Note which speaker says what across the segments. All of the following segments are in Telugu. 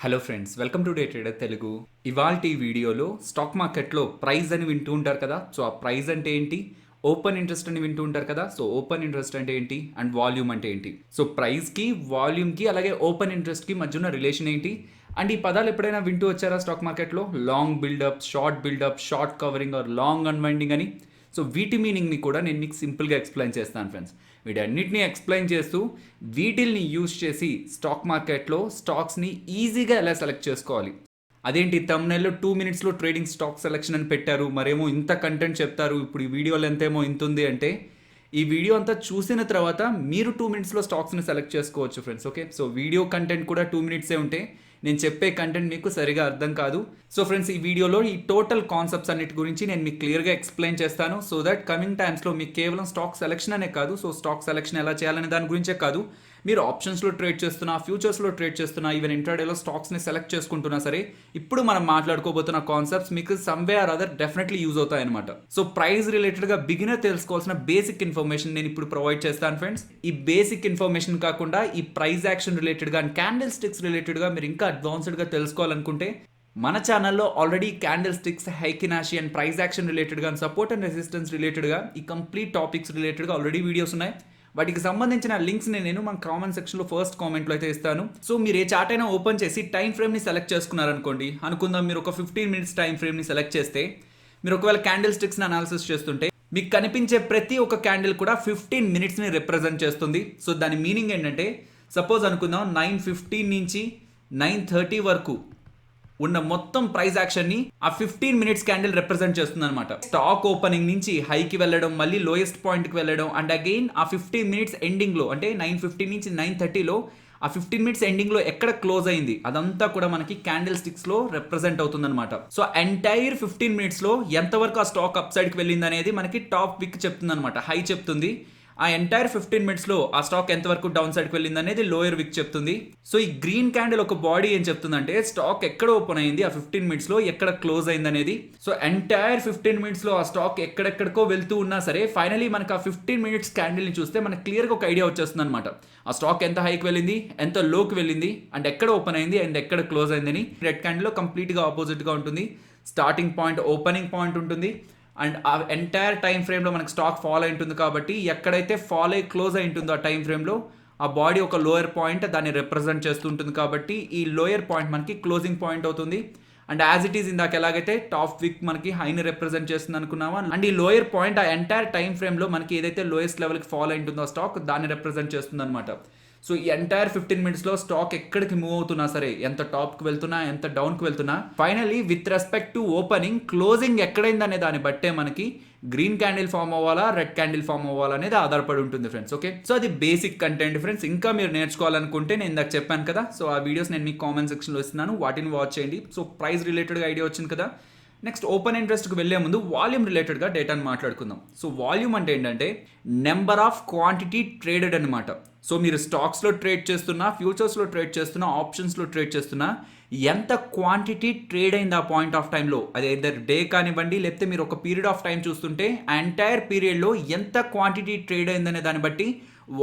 Speaker 1: Hello friends, welcome to day trader Telugu. ఇవాల్టి వీడియోలో స్టాక్ మార్కెట్లో ప్రైస్ అని వింటూ ఉంటారు కదా. సో ఆ ప్రైస్ అంటే ఏంటి, ఓపెన్ ఇంట్రెస్ట్ అని వింటూ ఉంటారు కదా. సో ఓపెన్ ఇంట్రెస్ట్ అంటే ఏంటి అండ్ వాల్యూమ్ అంటే ఏంటి, సో ప్రైస్కి వాల్యూమ్కి అలాగే ఓపెన్ ఇంట్రెస్ట్కి మధ్య ఉన్న రిలేషన్ ఏంటి అండ్ ఈ పదాలు ఎప్పుడైనా వింటూ వచ్చారా స్టాక్ మార్కెట్లో? Long buildup, short covering or long unwinding అని. సో వీటి మీనింగ్ని కూడా నేను మీకు సింపుల్గా ఎక్స్ప్లెయిన్ చేస్తాను ఫ్రెండ్స్. వీటన్నిటిని ఎక్స్ప్లెయిన్ చేస్తూ వీటిల్ని యూజ్ చేసి స్టాక్ మార్కెట్లో స్టాక్స్ని ఈజీగా ఎలా సెలెక్ట్ చేసుకోవాలి. అదేంటి తమ్నెల్లో 2 minutesలో ట్రేడింగ్ స్టాక్ సెలెక్షన్ అని పెట్టారు, మరేమో ఇంత కంటెంట్ చెప్తారు, ఇప్పుడు ఈ వీడియో లెంత్ ఏమో ఇంత ఉంది అంటే ఈ వీడియో అంతా చూసిన తర్వాత మీరు 2 minutesలో స్టాక్స్ని సెలెక్ట్ చేసుకోవచ్చు friends. Okay, so video content కూడా 2 minutesే ఉంటే నేను చెప్పే కంటెంట్ మీకు సరిగా అర్థం కాదు. సో ఫ్రెండ్స్, ఈ వీడియోలో ఈ టోటల్ కాన్సెప్ట్స్ అన్నిటి గురించి నేను మీకు క్లియర్గా ఎక్స్ప్లెయిన్ చేస్తాను. సో దట్ కమింగ్ టైమ్స్లో మీకు కేవలం స్టాక్ సెలెక్షన్ అనే కాదు, సో స్టాక్ సెలెక్షన్ ఎలా చేయాలనే దాని గురించే కాదు, మీరు ఆప్షన్స్లో ట్రేడ్ చేస్తున్నా, ఫ్యూచర్స్లో ట్రేడ్ చేస్తున్నా, ఈవెన్ ఇంట్రాడేలో స్టాక్స్ని సెలెక్ట్ చేసుకుంటున్నా సరే, ఇప్పుడు మనం మాట్లాడుకోబోతున్న కాన్సెప్ట్స్ మీకు some way or other definitely use అవుతాయి అనమాట. సో ప్రైస్ రిలేటెడ్గా బిగినర్ తెలుసుకోవాల్సిన బేసిక్ ఇన్ఫర్మేషన్ నేను ఇప్పుడు ప్రొవైడ్ చేస్తాను ఫ్రెండ్స్. ఈ బేసిక్ ఇన్ఫర్మేషన్ కాకుండా ఈ ప్రైస్ యాక్షన్ రిలేటెడ్గా అండ్ క్యాండిల్ స్టిక్స్ రిలేటెడ్గా మీరు ఇంకా అడ్వాన్స్డ్గా తెలుసుకోవాలనుకుంటే మన ఛానల్లో already candle sticks, heikin ashi and price action రిలేటెడ్గా అండ్ సపోర్ట్ అండ్ రెసిస్టెన్స్ రిలేటెడ్గా ఈ కంప్లీట్ టాపిక్స్ రిలేటెడ్గా ఆల్రెడీ వీడియోస్ ఉన్నాయి. వాటికి సంబంధించిన లింక్స్ని నేను మన కామెంట్ సెక్షన్లో ఫస్ట్ కామెంట్లో అయితే ఇస్తాను. సో మీరు ఏ చార్ట్ అయినా ఓపెన్ చేసి టైం ఫ్రేమ్ని సెలెక్ట్ చేసుకున్నారనుకోండి, అనుకుందాం మీరు ఒక 15 minutes టైం ఫ్రేమ్ని సెలెక్ట్ చేస్తే, మీరు ఒకవేళ క్యాండిల్ స్టిక్స్ని అనాలిసిస్ చేస్తుంటే మీకు కనిపించే ప్రతి ఒక్క క్యాండిల్ కూడా 15 minutesని రిప్రజెంట్ చేస్తుంది. సో దాని మీనింగ్ ఏంటంటే, సపోజ్ అనుకుందాం 9:15 నుంచి 9:30 వరకు ఉన్న మొత్తం ప్రైస్ యాక్షన్ ని ఆ 15 minutes క్యాండిల్ రిప్రజెంట్ చేస్తుంది అనమాట. స్టాక్ ఓపెనింగ్ నుంచి హైకి వెళ్ళడం, మళ్ళీ లోయెస్ట్ పాయింట్ కి వెళ్ళడం అండ్ అగైన్ ఆ 15 minutes ఎండింగ్ లో, అంటే 9:15 నుంచి 9:30లో ఆ 15 minutes ఎండింగ్ లో ఎక్కడ క్లోజ్ అయింది అదంతా కూడా మనకి క్యాండిల్ స్టిక్స్ లో రిప్రజెంట్ అవుతుంది అనమాట. సో ఎంటైర్ 15 minutes లో ఎంతవరకు ఆ స్టాక్ అప్ సైడ్ కి వెళ్ళింది అనేది మనకి టాప్ విక్ చెప్తుంది అనమాట, హై చెప్తుంది. ఆ ఎంటైర్ 15 minutesలో ఆ స్టాక్ ఎంతవరకు డౌన్ సైడ్కి వెళ్ళింది అనేది లోయర్ విక్ చెప్తుంది. సో ఈ గ్రీన్ క్యాండిల్ ఒక బాడీ ఏం చెప్తుందంటే స్టాక్ ఎక్కడ ఓపెన్ అయింది, ఆ 15 minutesలో ఎక్కడ క్లోజ్ అయింది అనేది. సో ఎంటైర్ 15 minutesలో ఆ స్టాక్ ఎక్కడెక్కడికో వెళ్తూ ఉన్నా సరే, ఫైనలీ మనకు ఆ 15 minutes క్యాండిల్ని చూస్తే మనకు క్లియర్గా ఒక ఐడియా వచ్చేస్తుంది అనమాట. ఆ స్టాక్ ఎంత హైకి వెళ్ళింది, ఎంత లోకి వెళ్ళింది అండ్ ఎక్కడ ఓపెన్ అయింది అండ్ ఎక్కడ క్లోజ్ అయిందని. రెడ్ క్యాండిల్లో కంప్లీట్గా ఆపోజిట్గా ఉంటుంది. స్టార్టింగ్ పాయింట్, ఓపెనింగ్ పాయింట్ ఉంటుంది అండ్ ఆ ఎంటైర్ టైం ఫ్రేమ్లో మనకి స్టాక్ ఫాల్ అయి ఉంటుంది కాబట్టి ఎక్కడైతే ఫాల్ అయి క్లోజ్ అయి ఉంటుందో ఆ టైం ఫ్రేమ్లో ఆ బాడీ ఒక లోయర్ పాయింట్ దాన్ని రిప్రజెంట్ చేస్తూ ఉంటుంది కాబట్టి ఈ లోయర్ పాయింట్ మనకి క్లోజింగ్ పాయింట్ అవుతుంది. అండ్ యాజ్ ఇట్ ఈస్ ఇందాక ఎలాగైతే టాప్ విక్ మనకి హైని రిప్రజెంట్ చేస్తుంది అనుకున్నామా, అండ్ ఈ లోయర్ పాయింట్ ఆ ఎంటైర్ టైం ఫ్రేమ్లో మనకి ఏదైతే లోయెస్ట్ లెవెల్కి ఫాల్ అయి ఉంటుందో స్టాక్ దాన్ని రిప్రజెంట్ చేస్తుంది అనమాట. సో ఈ ఎంటైర్ 15 minutesలో స్టాక్ ఎక్కడికి మూవ్ అవుతున్నా సరే, ఎంత టాప్కి వెళ్తున్నా ఎంత డౌన్కి వెళ్తున్నా, finally with respect to opening closing ఎక్కడైందనే దాన్ని బట్టే మనకి గ్రీన్ క్యాండిల్ ఫామ్ అవ్వాలా, రెడ్ క్యాండిల్ ఫామ్ అవ్వాలా అనేది ఆధారపడి ఉంటుంది ఫ్రెండ్స్. ఓకే, సో అది బేసిక్ కంటెంట్ ఫ్రెండ్స్. ఇంకా మీరు నేర్చుకోవాలనుకుంటే నేను ఇందాక చెప్పాను కదా, సో ఆ వీడియోస్ నేను మీకు కామెంట్ సెక్షన్లో ఇస్తున్నాను, వాటిని వాచ్ చేయండి. సో ప్రైస్ రిలేటెడ్గా ఐడియా వచ్చింది కదా. నెక్స్ట్ ఓపెన్ ఇంట్రెస్ట్కి వెళ్ళే ముందు వాల్యూమ్ రిలేటెడ్గా డేటాను మాట్లాడుకుందాం. సో వాల్యూమ్ అంటే ఏంటంటే నెంబర్ ఆఫ్ క్వాంటిటీ ట్రేడెడ్ అనమాట. సో మీరు స్టాక్స్లో ట్రేడ్ చేస్తున్నా, ఫ్యూచర్స్లో ట్రేడ్ చేస్తున్నా, ఆప్షన్స్లో ట్రేడ్ చేస్తున్నా, ఎంత క్వాంటిటీ ట్రేడ్ అయింది ఆ పాయింట్ ఆఫ్ టైంలో, అది ఎదర్ డే కానివ్వండి లేకపోతే మీరు ఒక పీరియడ్ ఆఫ్ టైం చూస్తుంటే ఆ ఎంటైర్ పీరియడ్లో ఎంత క్వాంటిటీ ట్రేడ్ అయిందనే దాన్ని బట్టి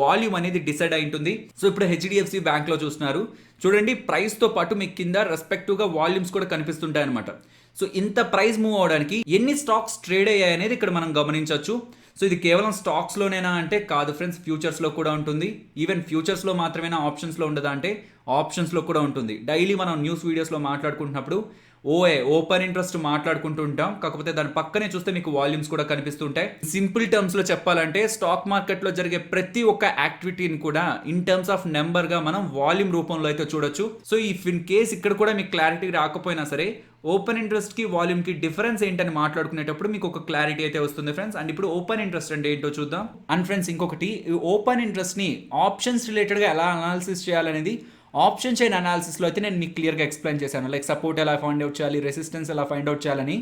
Speaker 1: వాల్యూమ్ అనేది డిసైడ్ అయి ఉంటుంది. సో ఇప్పుడు హెచ్డిఎఫ్సి బ్యాంక్లో చూస్తున్నారు చూడండి, ప్రైస్తో పాటు మీకు కింద రెస్పెక్టివ్గా వాల్యూమ్స్ కూడా కనిపిస్తుంటాయి అనమాట. సో ఇంత ప్రైస్ మూవ్ అవడానికి ఎన్ని స్టాక్స్ ట్రేడ్ అయ్యాయి అనేది ఇక్కడ మనం గమనించవచ్చు. సో ఇది కేవలం స్టాక్స్లోనేనా అంటే కాదు ఫ్రెండ్స్, ఫ్యూచర్స్లో కూడా ఉంటుంది. ఈవెన్ ఫ్యూచర్స్లో మాత్రమేనా ఆప్షన్స్లో ఉండదా అంటే ఆప్షన్స్లో కూడా ఉంటుంది. డైలీ మనం న్యూస్ వీడియోస్లో మాట్లాడుకుంటున్నప్పుడు ఓపెన్ ఇంట్రెస్ట్ మాట్లాడుకుంటూ ఉంటాం, కాకపోతే దాని పక్కనే చూస్తే మీకు వాల్యూమ్స్ కూడా కనిపిస్తుంటాయి. సింపుల్ టర్మ్స్లో చెప్పాలంటే స్టాక్ మార్కెట్లో జరిగే ప్రతి ఒక్క యాక్టివిటీని కూడా ఇన్ టర్మ్స్ ఆఫ్ నెంబర్గా మనం వాల్యూమ్ రూపంలో అయితే చూడొచ్చు. సో ఇఫ్ ఇన్ కేస్ ఇక్కడ కూడా మీకు క్లారిటీ రాకపోయినా సరే, ఓపెన్ ఇంట్రెస్ట్కి వాల్యూమ్కి డిఫరెన్స్ ఏంటని మాట్లాడుకునేటప్పుడు మీకు ఒక క్లారిటీ అయితే వస్తుంది ఫ్రెండ్స్. అండ్ ఇప్పుడు ఓపెన్ ఇంట్రెస్ట్ అంటే ఏంటో చూద్దాం. అండ్ ఫ్రెండ్స్ ఇంకొకటి, ఓపెన్ ఇంట్రెస్ట్ని ఆప్షన్స్ రిలేటెడ్గా ఎలా అనాలిసిస్ చేయాలనేది ఆప్షన్ చైన్ అనాలిసిస్లో అయితే నేను మీకు క్లియర్గా ఎక్స్ప్లెయిన్ చేశాను. లైక్ సపోర్ట్ ఎలా ఫైండ్ అవుట్ చేయాలి, రెసిస్టెన్స్ ఎలా ఫైండ్ అవుట్ చేయాలని.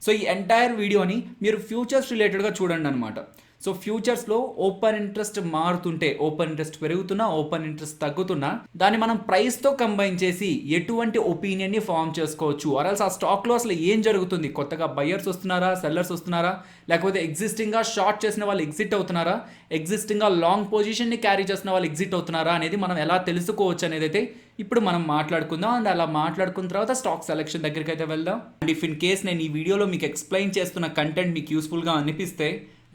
Speaker 1: సో ఈ ఎంటైర్ వీడియోని మీరు ఫ్యూచర్స్ రిలేటెడ్గా చూడండి అనమాట. సో ఫ్యూచర్స్లో ఓపెన్ ఇంట్రెస్ట్ మారుతుంటే, ఓపెన్ ఇంట్రెస్ట్ పెరుగుతున్నా, ఓపెన్ ఇంట్రెస్ట్ తగ్గుతున్నా, దాన్ని మనం ప్రైస్తో కంబైన్ చేసి ఎటువంటి ఒపీనియన్ని ఫామ్ చేసుకోవచ్చు. ఆర్ఎల్స్ ఆ స్టాక్లో అసలు ఏం జరుగుతుంది, కొత్తగా బయ్యర్స్ వస్తున్నారా, సెల్లర్స్ వస్తున్నారా, లేకపోతే ఎగ్జిస్టింగ్గా షార్ట్ చేసిన వాళ్ళు ఎగ్జిట్ అవుతున్నారా, ఎగ్జిస్టింగ్గా లాంగ్ పొజిషన్ని క్యారీ చేసిన వాళ్ళు ఎగ్జిట్ అవుతున్నారా అనేది మనం ఎలా తెలుసుకోవచ్చు అనేది అయితే ఇప్పుడు మనం మాట్లాడుకుందాం అండ్ అలా మాట్లాడుకున్న తర్వాత స్టాక్ సెలెక్షన్ దగ్గరికి అయితే వెళ్దాం. అండ్ ఇఫ్ ఇన్ కేస్ నేను ఈ వీడియోలో మీకు ఎక్స్ప్లెయిన్ చేస్తున్న కంటెంట్ మీకు యూస్ఫుల్గా అనిపిస్తే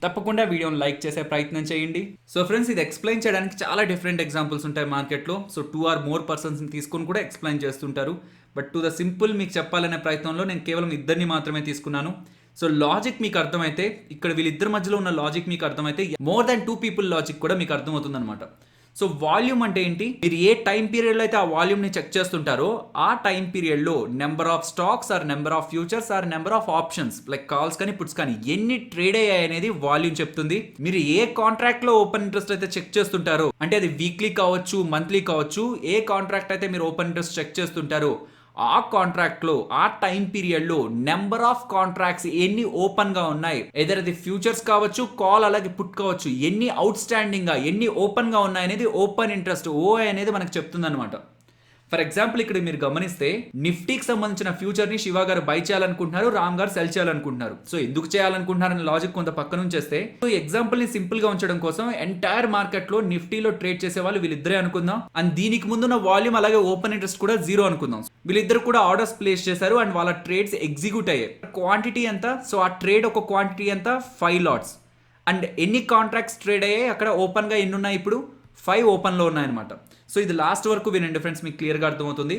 Speaker 1: తప్పకుండా వీడియోని లైక్ చేసే ప్రయత్నం చేయండి. సో ఫ్రెండ్స్, ఇది ఎక్స్ప్లెయిన్ చేయడానికి చాలా డిఫరెంట్ ఎగ్జాంపుల్స్ ఉంటాయి మార్కెట్లో. సో 2 or more పర్సన్స్ని తీసుకొని కూడా ఎక్స్ప్లెయిన్ చేస్తుంటారు. బట్ టు ద సింపుల్ మీకు చెప్పాలనే ప్రయత్నంలో నేను కేవలం ఇద్దరిని మాత్రమే తీసుకున్నాను. సో లాజిక్ మీకు అర్థమైతే, ఇక్కడ వీళ్ళిద్దరి మధ్యలో ఉన్న లాజిక్ మీకు అర్థమైతే మోర్ దాన్ 2 people లాజిక్ కూడా మీకు అర్థమవుతుంది అనమాట. సో వాల్యూమ్ అంటే ఏంటి? మీరు ఏ టైం పీరియడ్లో అయితే ఆ వాల్యూమ్ని చెక్ చేస్తుంటారో ఆ టైం పీరియడ్లో number of stocks or number of futures or number of options like calls కానీ పుట్స్ కానీ ఎన్ని ట్రేడ్ అయ్యాయి అనేది వాల్యూమ్ చెప్తుంది. మీరు ఏ కాంట్రాక్ట్లో ఓపెన్ ఇంట్రెస్ట్ అయితే చెక్ చేస్తుంటారో, అంటే అది వీక్లీ కావచ్చు, మంత్లీ కావచ్చు, ఏ కాంట్రాక్ట్ అయితే మీరు ఓపెన్ ఇంట్రెస్ట్ చెక్ చేస్తుంటారో ఆ కాంట్రాక్ట్లో ఆ టైం పీరియడ్లో నెంబర్ ఆఫ్ కాంట్రాక్ట్స్ ఎన్ని ఓపెన్గా ఉన్నాయి, ఎదర్ అది ఫ్యూచర్స్ కావచ్చు, కాల్ అలాగే పుట్ కావచ్చు, ఎన్ని అవుట్ స్టాండింగ్గా ఎన్ని ఓపెన్గా ఉన్నాయి అనేది ఓపెన్ ఇంట్రెస్ట్ ఓఐ అనేది మనకు చెప్తుంది అనమాట. ఫర్ ఎగ్జాంపుల్ ఇక్కడ మీరు గమనిస్తే నిఫ్టీకి సంబంధించిన ఫ్యూచర్ని శివ గారు బై చేయాలనుకుంటున్నారు, రామ్ గారు సెల్ చేయాలనుకుంటున్నారు. సో ఎందుకు చేయాలనుకుంటున్నారని లాజిక్ కొంత పక్క నుంచి చేస్తే, సో ఎగ్జాంపుల్ని సింపుల్గా ఉంచడం కోసం ఎంటైర్ మార్కెట్లో నిఫ్టీలో ట్రేడ్ చేసే వాళ్ళు వీళ్ళిద్దరే అనుకుందాం. అండ్ దీనికి ముందున్న వాల్యూమ్ అలాగే ఓపెన్ ఇంట్రెస్ట్ కూడా 0 అనుకుందాం. వీళ్ళిద్దరు కూడా ఆర్డర్స్ ప్లేస్ చేశారు అండ్ వాళ్ళ ట్రేడ్స్ ఎగ్జిక్యూట్ అయ్యాయి. క్వాంటిటీ ఎంత? సో ఆ ట్రేడ్ ఒక క్వాంటిటీ ఎంత? 5 లాట్స్. అండ్ ఎన్ని కాంట్రాక్ట్స్ ట్రేడ్ అయ్యాయి? అక్కడ ఓపెన్గా ఎన్ని ఉన్నాయి? ఇప్పుడు 5 ఓపెన్లో ఉన్నాయన్నమాట. సో ఇది లాస్ట్ వరకు వినండి ఫ్రెండ్స్, మీకు క్లియర్గా అర్థమవుతుంది.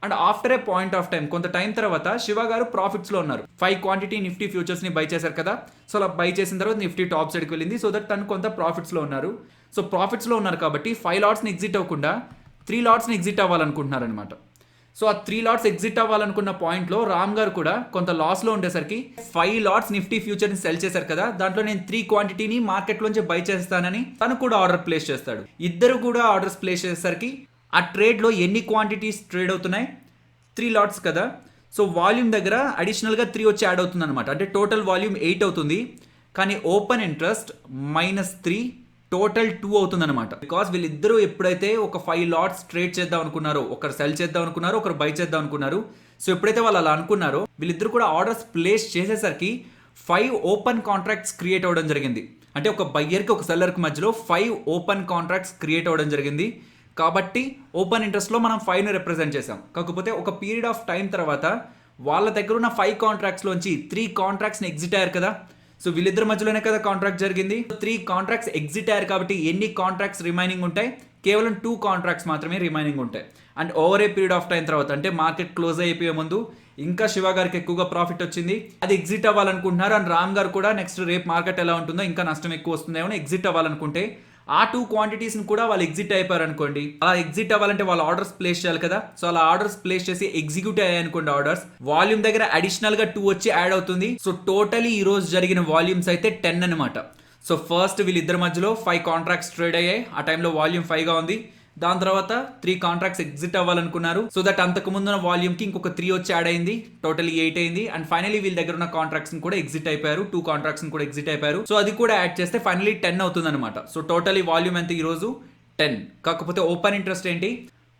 Speaker 1: And after A point of time, కొంత టైం తర్వాత శివ గారు ప్రాఫిట్స్లో ఉన్నారు. 5 క్వాంటిటీ నిఫ్టీ ఫ్యూచర్స్ని బై చేశారు కదా. సో అలా బై చేసిన తర్వాత నిఫ్టీ టాప్ సైడ్కి వెళ్ళింది. సో దట్ తను కొంత ప్రాఫిట్స్లో ఉన్నారు. సో ప్రాఫిట్స్లో ఉన్నారు కాబట్టి 5 లాట్స్ని ఎగ్జిట్ అవ్వకుండా 3 లాట్స్ని ఎగ్జిట్ అవ్వాలనుకుంటున్నారు అనమాట. సో ఆ 3 లాట్స్ ఎగ్జిట్ అవ్వాలనుకున్న పాయింట్లో రామ్ గారు కూడా కొంత లాస్లో ఉండేసరికి 5 లాట్స్ నిఫ్టీ ఫ్యూచర్ని సెల్ చేశారు కదా, దాంట్లో నేను 3 క్వాంటిటీని మార్కెట్లోంచి బై చేస్తానని తను కూడా ఆర్డర్ ప్లేస్ చేస్తాడు. ఇద్దరు కూడా ఆర్డర్స్ ప్లేస్ చేసేసరికి ఆ ట్రేడ్లో ఎన్ని క్వాంటిటీస్ ట్రేడ్ అవుతున్నాయి? 3 లాట్స్ కదా. సో వాల్యూమ్ దగ్గర అడిషనల్గా 3 వచ్చి యాడ్ అవుతుంది అనమాట. అంటే టోటల్ వాల్యూమ్ 8 అవుతుంది. కానీ ఓపెన్ ఇంట్రెస్ట్ -3 టోటల్ 2 అవుతుంది అనమాట. బికాస్ వీళ్ళిద్దరూ ఎప్పుడైతే ఒక 5 లాట్స్ ట్రేడ్ చేద్దాం అనుకున్నారో, ఒకరు సెల్ చేద్దాం అనుకున్నారు, ఒకరు బై చేద్దాం అనుకున్నారు. సో ఎప్పుడైతే వాళ్ళు అలా అనుకున్నారో వీళ్ళిద్దరు కూడా ఆర్డర్స్ ప్లేస్ చేసేసరికి 5 ఓపెన్ కాంట్రాక్ట్స్ క్రియేట్ అవ్వడం జరిగింది. అంటే ఒక బయ్యర్కి ఒక సెల్లర్కి మధ్యలో 5 ఓపెన్ కాంట్రాక్ట్స్ క్రియేట్ అవ్వడం జరిగింది. కాబట్టి ఓపెన్ ఇంట్రెస్ట్లో మనం 5ని రిప్రజెంట్ చేసాం. కాకపోతే ఒక పీరియడ్ ఆఫ్ టైం తర్వాత వాళ్ళ దగ్గర ఉన్న 5 కాంట్రాక్ట్స్లోంచి 3 కాంట్రాక్ట్స్ని ఎగ్జిట్ అయ్యారు కదా. సో వీళ్ళిద్దరి మధ్యలోనే కదా కాంట్రాక్ట్ జరిగింది. 3 కాంట్రాక్ట్స్ ఎగ్జిట్ అయ్యారు కాబట్టి ఎన్ని కాంట్రాక్ట్స్ రిమైనింగ్ ఉంటాయి? కేవలం 2 కాంట్రాక్ట్స్ మాత్రమే రిమైనింగ్ ఉంటాయి. And over a period of time తర్వాత, అంటే మార్కెట్ క్లోజ్ అయిపోయే ముందు ఇంకా శివ గారికి ఎక్కువగా ప్రాఫిట్ వచ్చింది, అది ఎగ్జిట్ అవ్వాలనుకుంటున్నారు. అండ్ రామ్ గారు కూడా నెక్స్ట్ రేపు మార్కెట్ ఎలా ఉంటుందో, ఇంకా నష్టం ఎక్కువ వస్తుందేమో ఎగ్జిట్ అవ్వాలనుకుంటే ఆ 2 క్వాంటిటీస్ని కూడా వాళ్ళు ఎగ్జిట్ అయిపోయారు అనుకోండి. అలా ఎగ్జిట్ అవ్వాలంటే వాళ్ళు ఆర్డర్స్ ప్లేస్ చేయాలి కదా. సో అలా ఆర్డర్స్ ప్లేస్ చేసి ఎగ్జిక్యూట్ అయ్యాయి అనుకోండి ఆర్డర్స్, వాల్యూమ్ దగ్గర అడిషనల్గా 2 వచ్చి యాడ్ అవుతుంది. సో టోటలీ ఈ రోజు జరిగిన వాల్యూమ్స్ అయితే 10 అనమాట. సో ఫస్ట్ వీళ్ళిద్దరి మధ్యలో 5 కాంట్రాక్ట్స్ ట్రేడ్ అయ్యాయి. ఆ టైంలో వాల్యూమ్ 5గా ఉంది. దాని తర్వాత 3 కాంట్రాక్ట్స్ ఎగ్జిట్ అవ్వాలనుకున్నారు. సో దట్ అంతకు ముందున్న వాల్యూమ్కి ఇంకొక 3 వచ్చి యాడ్ అయింది. టోటలీ 8 అయింది. అండ్ ఫైనలీ వీళ్ళ దగ్గర ఉన్న కాంట్రాక్ట్స్ కూడా ఎగ్జిట్ అయిపోయారు. 2 కాంట్రాక్ట్స్ కూడా ఎగ్జిట్ అయిపోయారు. సో అది కూడా యాడ్ చేస్తే ఫైనలీ 10 అవుతుంది అనమాట. సో టోటలీ వాల్యూమ్ ఎంత ఈరోజు? 10. కాకపోతే ఓపెన్ ఇంట్రెస్ట్ ఏంటి?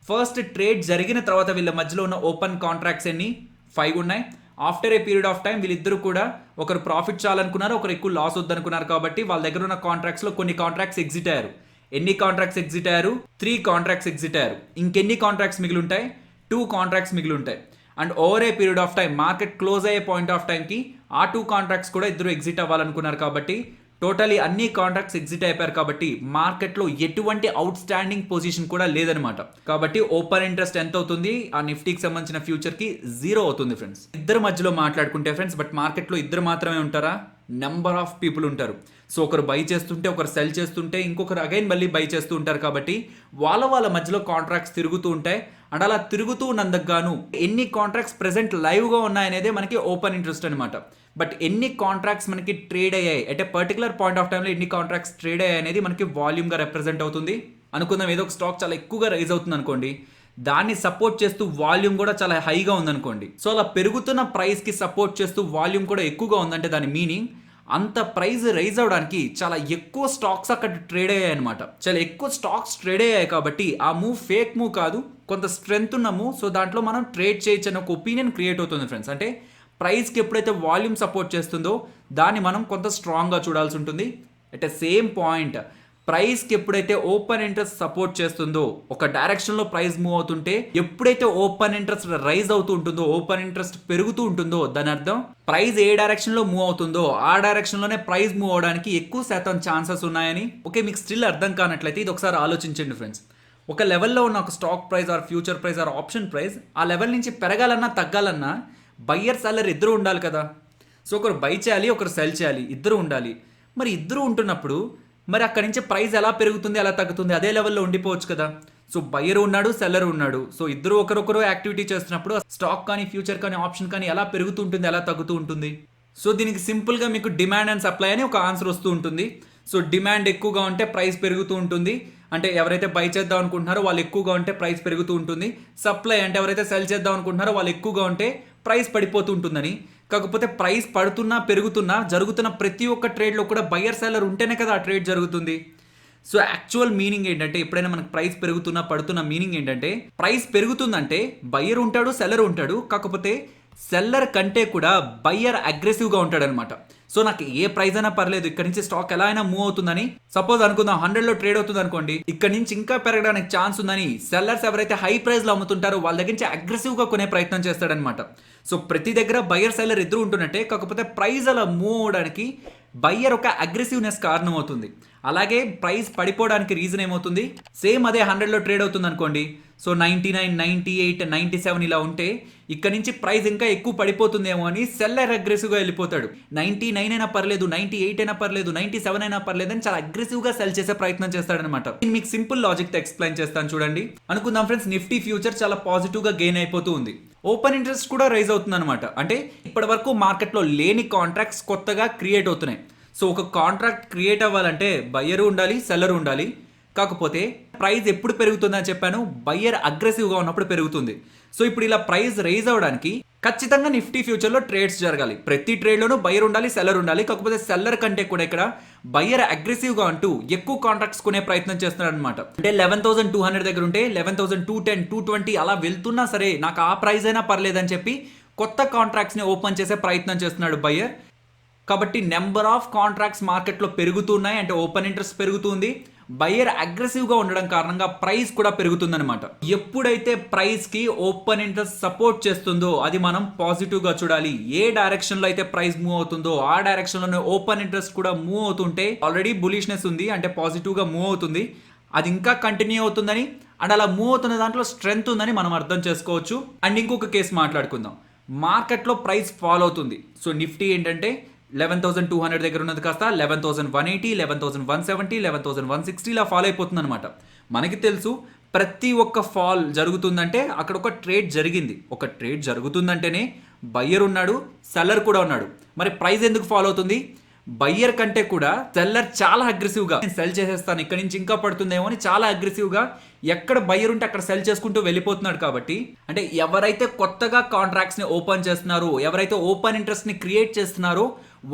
Speaker 1: ఫస్ట్ ట్రేడ్ జరిగిన తర్వాత వీళ్ళ మధ్యలో ఉన్న ఓపెన్ కాంట్రాక్ట్స్ ఎన్ని? 5 ఉన్నాయి. After a period of time వీళ్ళిద్దరు కూడా ఒకరు ప్రాఫిట్ చాలనుకున్నారు, ఒకరు ఎక్కువ లాస్ వద్దనుకున్నారు. కాబట్టి వాళ్ళ దగ్గర ఉన్న కాంట్రాక్ట్స్లో కొన్ని కాంట్రాక్ట్స్ ఎగ్జిట్ అయ్యారు. ఎన్ని కాంట్రాక్ట్స్ ఎగ్జిట్ అయ్యారు? 3 కాంట్రాక్ట్స్ ఎగ్జిట్ అయ్యారు. ఇంకెన్ని కాంట్రాక్ట్స్ మిగిలి ఉంటాయి? 2 కాంట్రాక్ట్స్ మిగిలి ఉంటాయి. And over a period of time, market close అయ్యే పాయింట్ ఆఫ్ టైంకి ఆ 2 కాంట్రాక్ట్స్ కూడా ఇద్దరు ఎగ్జిట్ అవ్వాలనుకున్నారు. కాబట్టి టోటలీ అన్ని కాంట్రాక్ట్స్ ఎగ్జిట్ అయిపోయారు. కాబట్టి మార్కెట్లో ఎటువంటి అవుట్ స్టాండింగ్ పొజిషన్ కూడా లేదనమాట. కాబట్టి ఓపెన్ ఇంట్రెస్ట్ ఎంత అవుతుంది? ఆ నిఫ్టీకి సంబంధించిన ఫ్యూచర్కి 0 అవుతుంది ఫ్రెండ్స్. ఇద్దరు మధ్యలో మాట్లాడుకుంటే ఫ్రెండ్స్, బట్ మార్కెట్లో ఇద్దరు మాత్రమే ఉంటారా? నెంబర్ ఆఫ్ పీపుల్ ఉంటారు. సో ఒకరు బై చేస్తుంటే, ఒకరు సెల్ చేస్తుంటే, ఇంకొకరు అగైన్ మళ్ళీ బై చేస్తూ ఉంటారు. కాబట్టి వాళ్ళ మధ్యలో కాంట్రాక్ట్స్ తిరుగుతూ ఉంటాయి. అండ్ అలా తిరుగుతూ ఉన్నందుకు గాను ఎన్ని కాంట్రాక్ట్స్ ప్రెసెంట్ లైవ్గా ఉన్నాయనేదే మనకి ఓపెన్ ఇంట్రెస్ట్ అనమాట. బట్ ఎన్ని కాంట్రాక్ట్స్ మనకి ట్రేడ్ అయ్యాయి అంటే పర్టికులర్ పాయింట్ ఆఫ్ టైంలో ఎన్ని కాంట్రాక్ట్స్ ట్రేడ్ అయ్యాయి అనేది మనకి వాల్యూమ్గా రిప్రజెంట్ అవుతుంది. అనుకుందాం ఏదో ఒక స్టాక్ చాలా ఎక్కువగా రైజ్ అవుతుంది అనుకోండి, దాన్ని సపోర్ట్ చేస్తూ వాల్యూమ్ కూడా చాలా హైగా ఉందనుకోండి. సో అలా పెరుగుతున్న ప్రైస్కి సపోర్ట్ చేస్తూ వాల్యూమ్ కూడా ఎక్కువగా ఉందంటే దాని మీనింగ్ అంత ప్రైస్ రైజ్ అవడానికి చాలా ఎక్కువ స్టాక్స్ అక్కడ ట్రేడ్ అయ్యాయి అనమాట. చాలా ఎక్కువ స్టాక్స్ ట్రేడ్ అయ్యాయి కాబట్టి ఆ మూవ్ ఫేక్ మూవ్ కాదు, కొంత స్ట్రెంత్ ఉన్న మూవ్. సో దాంట్లో మనం ట్రేడ్ చేయొచ్చు అనే ఒక ఒపీనియన్ క్రియేట్ అవుతుంది ఫ్రెండ్స్. అంటే ప్రైస్కి ఎప్పుడైతే వాల్యూమ్ సపోర్ట్ చేస్తుందో దాన్ని మనం కొంత స్ట్రాంగ్గా చూడాల్సి ఉంటుంది. అట్ ద సేమ్ పాయింట్ ప్రైస్కి ఎప్పుడైతే ఓపెన్ ఇంట్రెస్ట్ సపోర్ట్ చేస్తుందో, ఒక డైరెక్షన్లో ప్రైస్ మూవ్ అవుతుంటే, ఎప్పుడైతే ఓపెన్ ఇంట్రెస్ట్ రైజ్ అవుతూ ఉంటుందో, ఓపెన్ ఇంట్రెస్ట్ పెరుగుతూ ఉంటుందో, దాని అర్థం ప్రైస్ ఏ డైరెక్షన్లో మూవ్ అవుతుందో ఆ డైరెక్షన్లోనే ప్రైస్ మూవ్ అవడానికి ఎక్కువ శాతం ఛాన్సెస్ ఉన్నాయని. ఓకే, మీకు స్టిల్ అర్థం కానట్లయితే ఇది ఒకసారి ఆలోచించండి ఫ్రెండ్స్. ఒక లెవెల్లో ఉన్న ఒక stock price or future price or option price ఆ లెవెల్ నుంచి పెరగాలన్నా తగ్గాలన్నా బయ్యర్ సెల్లర్ ఇద్దరు ఉండాలి కదా. సో ఒకరు బై చేయాలి, ఒకరు సెల్ చేయాలి, ఇద్దరు ఉండాలి. మరి ఇద్దరు ఉంటున్నప్పుడు మరి అక్కడి నుంచి ప్రైస్ ఎలా పెరుగుతుంది ఎలా తగ్గుతుంది, అదే లెవెల్లో ఉండిపోవచ్చు కదా. సో బయ్యర్ ఉన్నాడు, సెల్లర్ ఉన్నాడు. సో ఇద్దరు ఒకరొకరు యాక్టివిటీ చేస్తున్నప్పుడు స్టాక్ కానీ ఫ్యూచర్ కానీ ఆప్షన్ కానీ ఎలా పెరుగుతూ ఉంటుంది ఎలా తగ్గుతూ ఉంటుంది. సో దీనికి సింపుల్గా మీకు డిమాండ్ అండ్ సప్లై అని ఒక ఆన్సర్ వస్తూ ఉంటుంది. సో డిమాండ్ ఎక్కువగా ఉంటే ప్రైస్ పెరుగుతూ ఉంటుంది, అంటే ఎవరైతే బై చేద్దాం అనుకుంటున్నారో వాళ్ళు ఎక్కువగా ఉంటే ప్రైస్ పెరుగుతూ ఉంటుంది. సప్లై అంటే ఎవరైతే సెల్ చేద్దాం అనుకుంటున్నారో వాళ్ళు ఎక్కువగా ఉంటే ప్రైస్ పడిపోతూ ఉంటుందని. కాకపోతే ప్రైస్ పడుతున్నా పెరుగుతున్నా జరుగుతున్న ప్రతి ఒక్క ట్రేడ్లో కూడా బయ్యర్ సెల్లర్ ఉంటేనే కదా ఆ ట్రేడ్ జరుగుతుంది. సో యాక్చువల్ మీనింగ్ ఏంటంటే ఎప్పుడైనా మనకు ప్రైస్ పెరుగుతున్నా పడుతున్న మీనింగ్ ఏంటంటే ప్రైస్ పెరుగుతుందంటే బయ్యర్ ఉంటాడు, సెల్లర్ ఉంటాడు. కాకపోతే సెల్లర్ కంటే కూడా బయ్యర్ అగ్రెసివ్గా ఉంటాడనమాట. సో నాకు ఏ ప్రైస్ అయినా పర్లేదు, ఇక్కడ నుంచి స్టాక్ ఎలా అయినా మూవ్ అవుతుందని సపోజ్ అనుకుందాం, 100లో ట్రేడ్ అవుతుంది అనుకోండి, ఇక్కడ నుంచి ఇంకా పెరగడానికి ఛాన్స్ ఉందని సెల్లర్స్ ఎవరైతే హై ప్రైస్లో అమ్ముతుంటారో వాళ్ళ దగ్గర నుంచి అగ్రెసివ్గా కొనే ప్రయత్నం చేస్తాడనమాట. సో ప్రతి దగ్గర బయ్యర్ సెల్లర్ ఇద్దరు ఉంటున్నట్టే, కాకపోతే ప్రైస్ అలా మూవ్ అవడానికి బయ్యర్ ఒక అగ్రెసివ్నెస్ కారణం అవుతుంది. అలాగే ప్రైస్ పడిపోవడానికి రీజన్ ఏమవుతుంది, సేమ్ అదే 100లో ట్రేడ్ అవుతుంది అనుకోండి. సో 99, 98, 97 ఇలా ఉంటే ఇక్కడ నుంచి ప్రైస్ ఇంకా ఎక్కువ పడిపోతుందేమో అని సెల్లర్ అగ్రెసివ్గా వెళ్ళిపోతాడు. 99 అయినా పర్లేదు, 98 అయినా పర్లేదు, 97 అయినా పర్లేదు అని చాలా అగ్రెసివ్గా సెల్ చేసే ప్రయత్నం చేస్తాడనమాట. నేను మీకు సింపుల్ లాజిక్తో ఎక్స్ప్లెయిన్ చేస్తాను చూడండి. అనుకుందాం ఫ్రెండ్స్, నిఫ్టీ ఫ్యూచర్ చాలా పాజిటివ్గా గెయిన్ అయిపోతూ ఉంది, ఓపెన్ ఇంట్రెస్ట్ కూడా రైజ్ అవుతుంది అనమాట. అంటే ఇప్పటి వరకు మార్కెట్లో లేని కాంట్రాక్ట్స్ కొత్తగా క్రియేట్ అవుతున్నాయి. సో ఒక కాంట్రాక్ట్ క్రియేట్ అవ్వాలంటే బయ్యర్ ఉండాలి, సెల్లర్ ఉండాలి. కాకపోతే ప్రైస్ ఎప్పుడు పెరుగుతుందని చెప్పాను, బయ్యర్ అగ్రెసివ్గా ఉన్నప్పుడు పెరుగుతుంది. సో ఇప్పుడు ఇలా ప్రైస్ రైజ్ అవ్వడానికి ఖచ్చితంగా నిఫ్టీ ఫ్యూచర్లో ట్రేడ్స్ జరగాలి. ప్రతి ట్రేడ్లోనూ బయ్యర్ ఉండాలి, సెల్లర్ ఉండాలి. కాకపోతే సెల్లర్ కంటే కూడా ఇక్కడ బయ్యర్ అగ్రెసివ్గా అంటూ ఎక్కువ కాంట్రాక్ట్స్ కొనే ప్రయత్నం చేస్తున్నాడు అనమాట. అంటే 11,200 దగ్గర ఉంటే 11,210, 220 అలా వెళ్తున్నా సరే నాకు ఆ ప్రైస్ అయినా పర్లేదని చెప్పి కొత్త కాంట్రాక్ట్స్ని ఓపెన్ చేసే ప్రయత్నం చేస్తున్నాడు బయ్యర్. కాబట్టి నెంబర్ ఆఫ్ కాంట్రాక్ట్స్ మార్కెట్లో పెరుగుతున్నాయి, అంటే ఓపెన్ ఇంట్రెస్ట్ పెరుగుతుంది. బయ్యర్ అగ్రెసివ్గా ఉండడం కారణంగా ప్రైస్ కూడా పెరుగుతుందన్నమాట. ఎప్పుడైతే ప్రైస్కి ఓపెన్ ఇంట్రెస్ట్ సపోర్ట్ చేస్తుందో అది మనం పాజిటివ్గా చూడాలి. ఏ డైరెక్షన్లో అయితే ప్రైస్ మూవ్ అవుతుందో ఆ డైరెక్షన్లోనే ఓపెన్ ఇంట్రెస్ట్ కూడా మూవ్ అవుతుంటే ఆల్రెడీ బులిష్నెస్ ఉంది, అంటే పాజిటివ్గా మూవ్ అవుతుంది, అది ఇంకా కంటిన్యూ అవుతుందని అండ్ అలా మూవ్ అవుతున్న దాంట్లో స్ట్రెంగ్త్ ఉందని మనం అర్థం చేసుకోవచ్చు. అండ్ ఇంకొక కేసు మాట్లాడుకుందాం. మార్కెట్లో ప్రైస్ ఫాల్ అవుతుంది. సో నిఫ్టీ ఏంటంటే 11,200 దగ్గర ఉన్నది కాస్త 11,180, 11,170, 11,160 ఇలా ఫాల్ అయిపోతుంది అనమాట. మనకి తెలుసు ప్రతి ఒక్క ఫాల్ జరుగుతుందంటే అక్కడ ఒక ట్రేడ్ జరిగింది. ఒక ట్రేడ్ జరుగుతుందంటేనే బయ్యర్ ఉన్నాడు, సెల్లర్ కూడా ఉన్నాడు. మరి ప్రైస్ ఎందుకు ఫాల్ అవుతుంది? బయ్యర్ కంటే కూడా సెల్లర్ చాలా అగ్రెసివ్గా నేను సెల్ చేసేస్తాను, ఇక్కడ నుంచి ఇంకా పడుతుందేమో అని చాలా అగ్రెసివ్గా ఎక్కడ బయ్యర్ ఉంటే అక్కడ సెల్ చేసుకుంటూ వెళ్ళిపోతున్నాడు. కాబట్టి అంటే ఎవరైతే కొత్తగా కాంట్రాక్ట్స్ని ఓపెన్ చేస్తున్నారో, ఎవరైతే ఓపెన్ ఇంట్రెస్ట్ని క్రియేట్ చేస్తున్నారో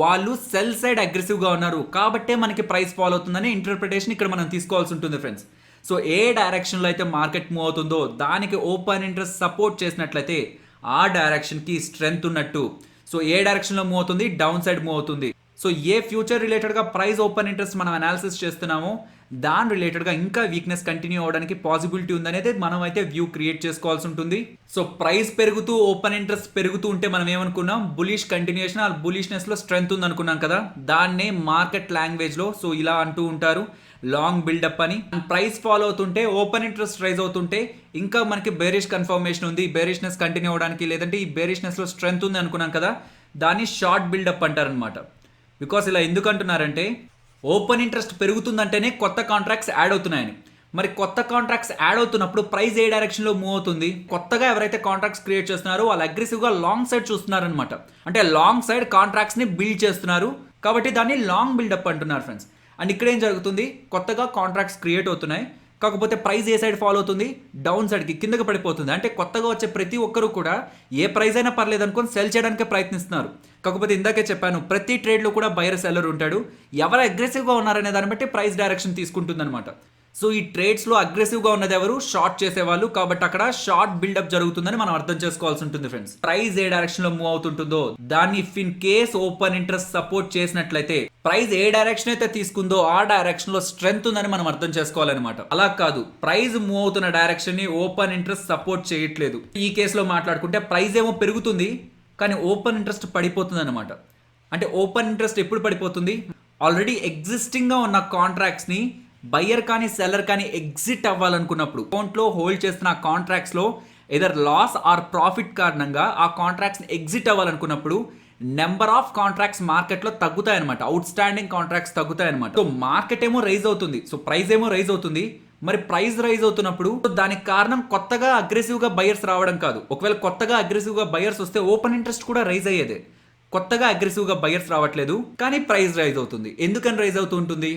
Speaker 1: వాళ్ళు సెల్ సైడ్ అగ్రెసివ్గా ఉన్నారు. కాబట్టే మనకి ప్రైస్ ఫాల్ అవుతుందని ఇంటర్ప్రిటేషన్ ఇక్కడ మనం తీసుకోవాల్సి ఉంటుంది ఫ్రెండ్స్. సో ఏ డైరెక్షన్లో అయితే మార్కెట్ మూవ్ అవుతుందో దానికి ఓపెన్ ఇంట్రెస్ట్ సపోర్ట్ చేసినట్లయితే ఆ డైరెక్షన్కి స్ట్రెంగ్త్ ఉన్నట్టు. సో ఏ డైరెక్షన్లో మూవ్ అవుతుంది, డౌన్ సైడ్ మూవ్ అవుతుంది. సో ఏ ఫ్యూచర్ రిలేటెడ్గా ప్రైస్ ఓపెన్ ఇంట్రెస్ట్ మనం అనాలిసిస్ చేస్తున్నామో దాని రిలేటెడ్గా ఇంకా వీక్నెస్ కంటిన్యూ అవ్వడానికి పాసిబిలిటీ ఉందనేది మనం అయితే వ్యూ క్రియేట్ చేసుకోవాల్సి ఉంటుంది. సో ప్రైస్ పెరుగుతూ ఓపెన్ ఇంట్రెస్ట్ పెరుగుతూ ఉంటే మనం ఏమనుకున్నాం, బులిష్ కంటిన్యూషన్ ఆ బులిష్నెస్లో స్ట్రెంగ్త్ ఉంది అనుకున్నాం కదా. దాన్నే మార్కెట్ లాంగ్వేజ్లో సో ఇలా అంటూ ఉంటారు, లాంగ్ బిల్డప్ అని. ప్రైస్ ఫాలో అవుతుంటే ఓపెన్ ఇంట్రెస్ట్ రైజ్ అవుతుంటే ఇంకా మనకి బేరిష్ కన్ఫర్మేషన్ ఉంది, బేరిష్నెస్ కంటిన్యూ అవ్వడానికి, లేదంటే ఈ బేరిష్నెస్లో స్ట్రెంగ్త్ ఉంది అనుకున్నాం కదా, దాన్ని షార్ట్ బిల్డప్ అంటారనమాట. బికాస్ ఇలా ఎందుకు అంటున్నారంటే ఓపెన్ ఇంట్రెస్ట్ పెరుగుతుందంటేనే కొత్త కాంట్రాక్ట్స్ యాడ్ అవుతున్నాయని. మరి కొత్త కాంట్రాక్ట్స్ యాడ్ అవుతున్నప్పుడు ప్రైస్ ఏ డైరెక్షన్లో మూవ్ అవుతుంది? కొత్తగా ఎవరైతే కాంట్రాక్ట్స్ క్రియేట్ చేస్తున్నారో వాళ్ళు అగ్రెసివ్గా లాంగ్ సైడ్ చూస్తున్నారనమాట. అంటే లాంగ్ సైడ్ కాంట్రాక్ట్స్ని బిల్డ్ చేస్తున్నారు, కాబట్టి దాన్ని లాంగ్ బిల్డప్ అంటున్నారు ఫ్రెండ్స్. అండ్ ఇక్కడ ఏం జరుగుతుంది, కొత్తగా కాంట్రాక్ట్స్ క్రియేట్ అవుతున్నాయి, కాకపోతే ప్రైస్ ఏ సైడ్ ఫాలో అవుతుంది, డౌన్ సైడ్కి కిందకి పడిపోతుంది. అంటే కొత్తగా వచ్చే ప్రతి ఒక్కరు కూడా ఏ ప్రైస్ అయినా పర్లేదు అనుకొని సెల్ చేయడానికి ప్రయత్నిస్తున్నారు. కాకపోతే ఇందాకే చెప్పాను, ప్రతి ట్రేడ్లో కూడా బయర్ సెల్లర్ ఉంటాడు. ఎవరు అగ్రెసివ్గా ఉన్నారనే దాన్ని బట్టి ప్రైస్ డైరెక్షన్ తీసుకుంటుంది అనమాట. సో ఈ ట్రేడ్స్లో అగ్రెసివ్గా ఉన్నది ఎవరు? షార్ట్ చేసేవాళ్ళు. కాబట్టి అక్కడ షార్ట్ బిల్డప్ జరుగుతుందని మనం అర్థం చేసుకోవాల్సి ఉంటుంది ఫ్రెండ్స్. ప్రైస్ ఏ డైరెక్షన్లో మూవ్ అవుతుంటుందో దాన్ని if in case open interest support చేసినట్లయితే ప్రైస్ ఏ డైరెక్షన్ అయితే తీసుకుందో ఆ డైరెక్షన్ లో స్ట్రెంత్ ఉందని మనం అర్థం చేసుకోవాలన్నమాట. అలా కాదు, ప్రైస్ మూవ్ అవుతున్న డైరెక్షన్ ని ఓపెన్ ఇంట్రెస్ట్ సపోర్ట్ చేయట్లేదు. ఈ కేసులో మాట్లాడుకుంటే ప్రైస్ ఏమో పెరుగుతుంది కానీ ఓపెన్ ఇంట్రెస్ట్ పడిపోతుంది అనమాట. అంటే ఓపెన్ ఇంట్రెస్ట్ ఎప్పుడు పడిపోతుంది? ఆల్రెడీ ఎగ్జిస్టింగ్ గా ఉన్న కాంట్రాక్ట్స్ ని బయ్యర్ కానీ సెల్లర్ కానీ ఎగ్జిట్ అవ్వాలనుకున్నప్పుడు అకౌంట్లో హోల్డ్ చేస్తున్న కాంట్రాక్ట్స్ లో ఎదర్ లాస్ ఆర్ ప్రాఫిట్ కారణంగా ఆ కాంట్రాక్ట్స్ ఎగ్జిట్ అవ్వాలనుకున్నప్పుడు నెంబర్ ఆఫ్ కాంట్రాక్ట్స్ మార్కెట్లో తగ్గుతాయన్నమాట. అవుట్ స్టాండింగ్ కాంట్రాక్ట్స్ తగ్గుతాయన్నమాట. సో మార్కెట్ ఏమో రైజ్ అవుతుంది, సో ప్రైస్ ఏమో రైజ్ అవుతుంది. మరి ప్రైస్ రైజ్ అవుతున్నప్పుడు దానికి కారణం కొత్తగా అగ్రెసివ్గా బయర్స్ రావడం కాదు. ఒకవేళ కొత్తగా అగ్రెసివ్గా బయర్స్ వస్తే ఓపెన్ ఇంట్రెస్ట్ కూడా రైజ్ అయ్యేదే. కొత్తగా అగ్రెసివ్గా బయర్స్ రావట్లేదు కానీ ప్రైస్ రైజ్ అవుతుంది. ఎందుకని రైజ్ అవుతూ ఉంటుంది?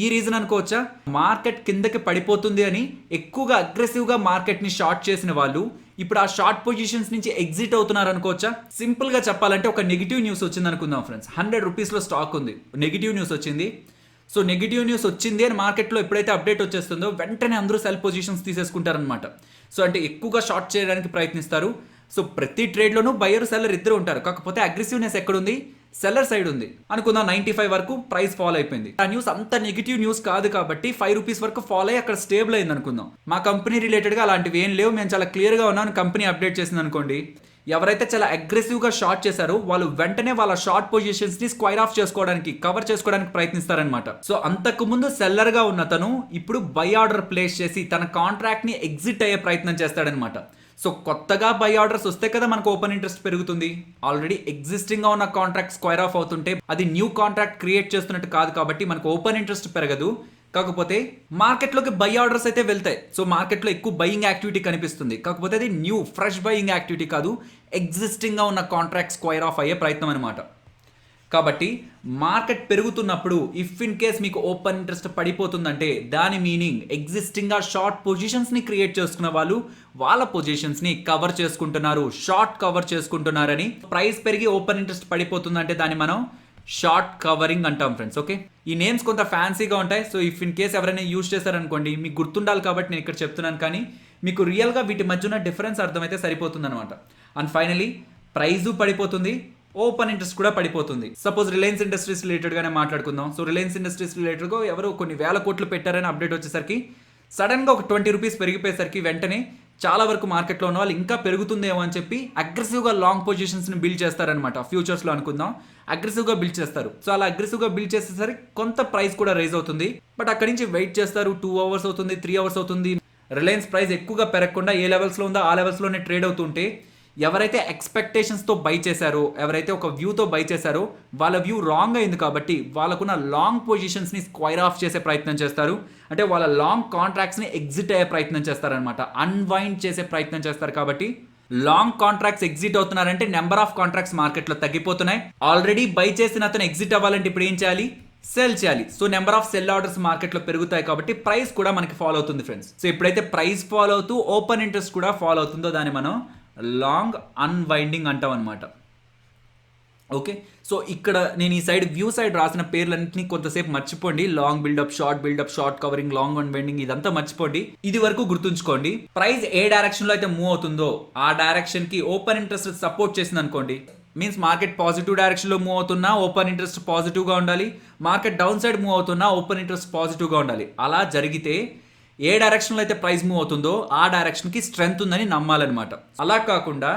Speaker 1: ఈ రీజన్ అనుకోవచ్చా? మార్కెట్ కిందకి పడిపోతుంది అని ఎక్కువగా అగ్రెసివ్గా మార్కెట్ని షార్ట్ చేసిన వాళ్ళు ఇప్పుడు ఆ షార్ట్ పొజిషన్స్ నుంచి ఎగ్జిట్ అవుతున్నారు అనుకోవచ్చా? సింపుల్గా చెప్పాలంటే ఒక నెగిటివ్ న్యూస్ వచ్చింది అనుకుందాం ఫ్రెండ్స్. 100 రూపీస్లో స్టాక్ ఉంది, నెగిటివ్ న్యూస్ వచ్చింది. సో నెగిటివ్ న్యూస్ వచ్చింది అని మార్కెట్లో ఎప్పుడైతే అప్డేట్ వచ్చేస్తుందో వెంటనే అందరూ సెల్ పొజిషన్స్ తీసేసుకుంటారనమాట. సో అంటే ఎక్కువగా షార్ట్ చేయడానికి ప్రయత్నిస్తారు. సో ప్రతి ట్రేడ్లోనూ బయ్యర్ సెల్లర్ ఇద్దరు ఉంటారు. కాకపోతే అగ్రెసివ్నెస్ ఎక్కడుంది? సెల్లర్ సైడ్ ఉంది అనుకుందాం. 95 వరకు ప్రైస్ ఫాల్ అయిపోయింది. ఆ న్యూస్ అంత నెగిటివ్ న్యూస్ కాదు కాబట్టి 5 రూపీస్ వరకు ఫాల్ అయ్యి అక్కడ స్టేబుల్ అయింది అనుకుందాం. మా కంపెనీ రిలేటెడ్గా అలాంటివి ఏం లేవు, మేము చాలా క్లియర్గా ఉన్నాను, కంపెనీ అప్డేట్ చేసింది అనుకోండి. ఎవరైతే చాలా అగ్రెసివ్గా షార్ట్ చేశారో వాళ్ళు వెంటనే వాళ్ళ షార్ట్ పొజిషన్స్ ని స్క్వైర్ ఆఫ్ చేసుకోవడానికి, కవర్ చేసుకోవడానికి ప్రయత్నిస్తారనమాట. సో అంతకు ముందు సెల్లర్ గా ఉన్న తను ఇప్పుడు బై ఆర్డర్ ప్లేస్ చేసి తన కాంట్రాక్ట్ ని ఎగ్జిట్ అయ్యే ప్రయత్నం చేస్తాడనమాట. సో కొత్తగా బై ఆర్డర్స్ వస్తే కదా మనకు ఓపెన్ ఇంట్రెస్ట్ పెరుగుతుంది. ఆల్రెడీ ఎగ్జిస్టింగ్ గా ఉన్న కాంట్రాక్ట్ స్క్వైర్ ఆఫ్ అవుతుంటే అది న్యూ కాంట్రాక్ట్ క్రియేట్ చేస్తున్నట్టు కాదు కాబట్టి మనకు ఓపెన్ ఇంట్రెస్ట్ పెరగదు. కాకపోతే మార్కెట్లోకి బై ఆర్డర్స్ అయితే వెళ్తాయి. సో మార్కెట్లో ఎక్కువ బయింగ్ యాక్టివిటీ కనిపిస్తుంది. కాకపోతే అది న్యూ ఫ్రెష్ బయింగ్ యాక్టివిటీ కాదు, ఎగ్జిస్టింగ్గా ఉన్న కాంట్రాక్ట్ స్క్వైర్ ఆఫ్ అయ్యే ప్రయత్నం అనమాట. కాబట్టి మార్కెట్ పెరుగుతున్నప్పుడు ఇఫ్ ఇన్ కేస్ మీకు ఓపెన్ ఇంట్రెస్ట్ పడిపోతుందంటే దాని మీనింగ్ ఎగ్జిస్టింగ్గా షార్ట్ పొజిషన్స్ని క్రియేట్ చేసుకున్న వాళ్ళు వాళ్ళ పొజిషన్స్ని కవర్ చేసుకుంటున్నారు, షార్ట్ కవర్ చేసుకుంటున్నారని. ప్రైస్ పెరిగి ఓపెన్ ఇంట్రెస్ట్ పడిపోతుందంటే దాన్ని మనం షార్ట్ కవరింగ్ అంటాం ఫ్రెండ్స్. ఓకే, ఈ నేమ్స్ కొంత ఫ్యాన్సీగా ఉంటాయి. సో ఇఫ్ ఇన్ కేస్ ఎవరైనా యూజ్ చేశారనుకోండి మీకు గుర్తుండాలి కాబట్టి నేను ఇక్కడ చెప్తున్నాను, కానీ మీకు రియల్గా వీటి మధ్య ఉన్న డిఫరెన్స్ అర్థమైతే సరిపోతుంది అనమాట. అండ్ ఫైనలీ ప్రైజు పడిపోతుంది, ఓపెన్ ఇంట్రెస్ట్ కూడా పడిపోతుంది. సపోజ్ రిలయన్స్ ఇండస్ట్రీస్ రిలేటెడ్గానే మాట్లాడుకుందాం. సో రిలయన్స్ ఇండస్ట్రీస్ రిలేటెడ్గా ఎవరు కొన్ని వేల కోట్లు పెట్టారని అప్డేట్ వచ్చేసరికి సడన్గా ఒక 20 రూపీస్ పెరిగిపోయేసరికి వెంటనే చాలా వరకు మార్కెట్లో ఉన్న వాళ్ళు ఇంకా పెరుగుతుందేమో అని చెప్పి అగ్రెసివ్గా లాంగ్ పొజిషన్స్ని బిల్డ్ చేస్తారనమాట. ఫ్యూచర్స్లో అనుకుందాం అగ్రెసివ్గా బిల్డ్ చేస్తారు. సో అలా అగ్రెసివ్గా బిల్డ్ చేసేసరికి కొంత ప్రైస్ కూడా రైజ్ అవుతుంది. బట్ అక్కడి నుంచి వెయిట్ చేస్తారు, 2 అవర్స్ అవుతుంది, 3 అవర్స్ అవుతుంది. రిలయన్స్ ప్రైస్ ఎక్కువగా పెరగకుండా ఏ లెవెల్స్లో ఉందో ఆ లెవెల్స్లోనే ట్రేడ్ అవుతుంటే ఎవరైతే ఎక్స్పెక్టేషన్స్తో బై చేశారో, ఎవరైతే ఒక వ్యూతో బై చేశారో వాళ్ళ వ్యూ రాంగ్ అయింది కాబట్టి వాళ్ళకున్న లాంగ్ పొజిషన్స్ని స్క్వైర్ ఆఫ్ చేసే ప్రయత్నం చేస్తారు. అంటే వాళ్ళ లాంగ్ కాంట్రాక్ట్స్ని ఎగ్జిట్ అయ్యే ప్రయత్నం చేస్తారనమాట, అన్వైండ్ చేసే ప్రయత్నం చేస్తారు. కాబట్టి లాంగ్ కాంట్రాక్ట్స్ ఎగ్జిట్ అవుతున్నారంటే నెంబర్ ఆఫ్ కాంట్రాక్ట్స్ మార్కెట్లో తగ్గిపోతున్నాయి. ఆల్రెడీ బై చేసిన అతను ఎగ్జిట్ అవ్వాలంటే ఇప్పుడు ఏం చేయాలి? సెల్ చేయాలి. So number of cell orders మార్కెట్లో పెరుగుతాయి కాబట్టి ప్రైస్ కూడా మనకి ఫాలో అవుతుంది ఫ్రెండ్స్. సో ఎప్పుడైతే ప్రైస్ ఫాలో అవుతూ ఓపెన్ ఇంట్రెస్ట్ కూడా ఫాలో అవుతుందో దాన్ని మనం లాంగ్ అన్వైండింగ్ అంటాం అనమాట. ఓకే, సో ఇక్కడ నేను ఈ సైడ్ వ్యూ సైడ్ రాసిన పేర్లన్నింటినీ కొంతసేపు మర్చిపోండి. Long buildup, short covering, long unwinding ఇదంతా మర్చిపోండి. ఇది వరకు గుర్తుంచుకోండి. ప్రైస్ ఏ డైరెక్షన్లో అయితే మూవ్ అవుతుందో ఆ డైరెక్షన్కి ఓపెన్ ఇంట్రెస్ట్ సపోర్ట్ చేసింది అనుకోండి, మీన్స్ మార్కెట్ పాజిటివ్ డైరెక్షన్లో మూవ్ అవుతున్నా ఓపెన్ ఇంట్రెస్ట్ పాజిటివ్గా ఉండాలి, మార్కెట్ డౌన్ సైడ్ మూవ్ అవుతున్నా ఓపెన్ ఇంట్రెస్ట్ పాజిటివ్గా ఉండాలి. అలా జరిగితే ఏ డైరెక్షన్లో అయితే ప్రైస్ మూవ్ అవుతుందో ఆ డైరెక్షన్కి స్ట్రెంత్ ఉందని నమ్మాలన్నమాట. అలా కాకుండా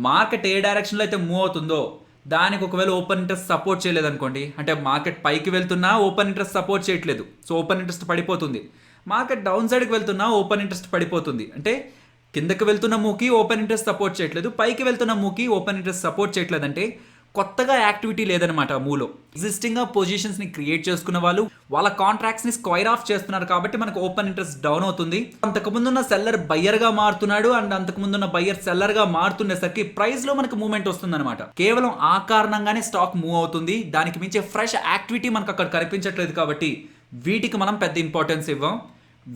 Speaker 1: మార్కెట్ ఏ డైరెక్షన్లో అయితే మూవ్ అవుతుందో దానికి ఒకవేళ ఓపెన్ ఇంట్రెస్ట్ సపోర్ట్ చేయలేదనుకోండి, అంటే మార్కెట్ పైకి వెళ్తున్నా ఓపెన్ ఇంట్రెస్ట్ సపోర్ట్ చేయట్లేదు, సో ఓపెన్ ఇంట్రెస్ట్ పడిపోతుంది. మార్కెట్ డౌన్ సైడ్కి వెళ్తున్నా ఓపెన్ ఇంట్రెస్ట్ పడిపోతుంది. అంటే కిందకి వెళ్తున్న మూకి ఓపెన్ ఇంట్రెస్ట్ సపోర్ట్ చేయట్లేదు, పైకి వెళ్తున్న మూకి ఓపెన్ ఇంట్రెస్ట్ సపోర్ట్ చేయట్లేదు. అంటే కొత్తగా యాక్టివిటీ లేదనమాట మూలో. ఎగ్జిస్టింగ్గా పొజిషన్స్ని క్రియేట్ చేసుకున్న వాళ్ళు వాళ్ళ కాంట్రాక్ట్స్ని స్క్వైర్ ఆఫ్ చేస్తున్నారు కాబట్టి మనకు ఓపెన్ ఇంట్రెస్ట్ డౌన్ అవుతుంది. అంతకుముందున్న సెల్లర్ బయ్యర్గా మారుతున్నాడు అండ్ అంతకుముందున్న బయ్యర్ సెల్లర్గా మారుతుండేసరికి ప్రైస్లో మనకు మూవ్మెంట్ వస్తుంది అనమాట. కేవలం ఆ కారణంగానే స్టాక్ మూవ్ అవుతుంది. దానికి మించే ఫ్రెష్ యాక్టివిటీ మనకు అక్కడ కనిపించట్లేదు కాబట్టి వీటికి మనం పెద్ద ఇంపార్టెన్స్ ఇవ్వం,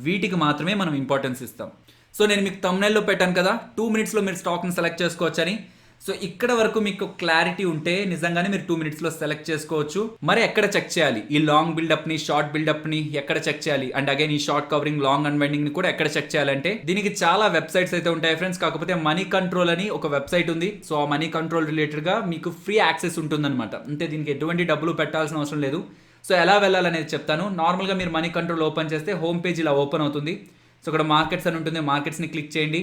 Speaker 1: వీటికి మాత్రమే మనం ఇంపార్టెన్స్ ఇస్తాం. సో నేను మీకు థంబ్నెయిల్లో పెట్టాను కదా 2 మినిట్స్లో మీరు స్టాక్ని సెలెక్ట్ చేసుకోవచ్చని. సో ఇక్కడ వరకు మీకు క్లారిటీ ఉంటే నిజంగానే మీరు 2 మినిట్స్లో సెలెక్ట్ చేసుకోవచ్చు. మరి ఎక్కడ చెక్ చేయాలి ఈ లాంగ్ బిల్డప్ని, షార్ట్ బిల్డప్ని ఎక్కడ చెక్ చేయాలి, అండ్ అగైన్ ఈ షార్ట్ కవరింగ్, లాంగ్ అన్వైండింగ్ని కూడా ఎక్కడ చెక్ చేయాలంటే దీనికి చాలా వెబ్సైట్స్ అయితే ఉంటాయి ఫ్రెండ్స్. కాకపోతే మనీ కంట్రోల్ అని ఒక వెబ్సైట్ ఉంది. సో ఆ మనీ కంట్రోల్ రిలేటెడ్గా మీకు ఫ్రీ యాక్సెస్ ఉంటుందన్నమాట. అంటే దీనికి ఎటువంటి డబ్బులు పెట్టాల్సిన అవసరం లేదు. సో ఎలా వెళ్ళాలనేది చెప్తాను. నార్మల్గా మీరు మనీ కంట్రోల్ ఓపెన్ చేస్తే హోమ్ పేజ్ ఇలా ఓపెన్ అవుతుంది. సో ఇక్కడ మార్కెట్స్ అని ఉంటుంది, మార్కెట్స్ని క్లిక్ చేయండి.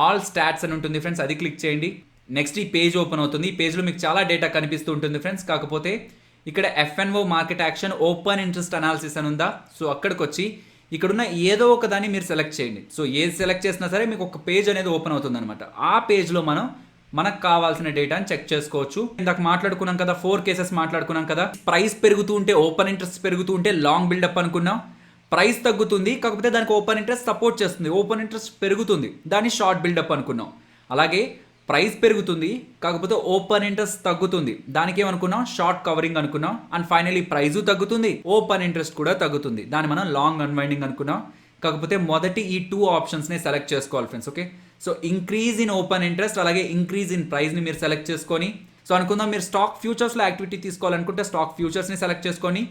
Speaker 1: ఆల్ స్టాట్స్ అని ఉంటుంది ఫ్రెండ్స్, అది క్లిక్ చేయండి. నెక్స్ట్ ఈ పేజ్ ఓపెన్ అవుతుంది. ఈ పేజ్లో మీకు చాలా డేటా కనిపిస్తూ ఉంటుంది ఫ్రెండ్స్. కాకపోతే ఇక్కడ FNO market action open interest analysis అని ఉందా, సో అక్కడికి వచ్చి ఇక్కడున్న ఏదో ఒక దాన్ని మీరు సెలెక్ట్ చేయండి. సో ఏది సెలెక్ట్ చేసినా సరే మీకు ఒక పేజ్ అనేది ఓపెన్ అవుతుంది అనమాట. ఆ పేజ్లో మనకు కావాల్సిన డేటాని చెక్ చేసుకోవచ్చు. ఇందాక మాట్లాడుకున్నాం కదా, 4 కేసెస్ మాట్లాడుకున్నాం కదా. ప్రైస్ పెరుగుతూ ఉంటే ఓపెన్ ఇంట్రెస్ట్ పెరుగుతూ ఉంటే లాంగ్ బిల్డప్ అనుకున్నాం. ప్రైస్ తగ్గుతుంది, కాకపోతే దానికి ఓపెన్ ఇంట్రెస్ట్ సపోర్ట్ చేస్తుంది, ఓపెన్ ఇంట్రెస్ట్ పెరుగుతుంది, దాన్ని షార్ట్ బిల్డప్ అనుకున్నాం. అలాగే ప్రైస్ పెరుగుతుంది, కాకపోతే ఓపెన్ ఇంట్రెస్ట్ తగ్గుతుంది, దానికి ఏమనుకున్నాం, షార్ట్ కవరింగ్ అనుకున్నాం. అండ్ ఫైనలీ ప్రైస్ తగ్గుతుంది, ఓపెన్ ఇంట్రెస్ట్ కూడా తగ్గుతుంది, దాన్ని మనం లాంగ్ అన్వైండింగ్ అనుకున్నాం. కాకపోతే మొదటి ఈ 2 ఆప్షన్స్ని సెలెక్ట్ చేసుకోవాలి friends. Okay, so increase in open interest అలాగే ఇంక్రీజ్ ఇన్ ప్రైస్ని మీరు సెలెక్ట్ చేసుకొని, సో అనుకుందాం మీరు స్టాక్ ఫ్యూచర్స్లో యాక్టివిటీ తీసుకోవాలనుకుంటే స్టాక్ ఫ్యూచర్స్ని సెలెక్ట్ చేసుకొని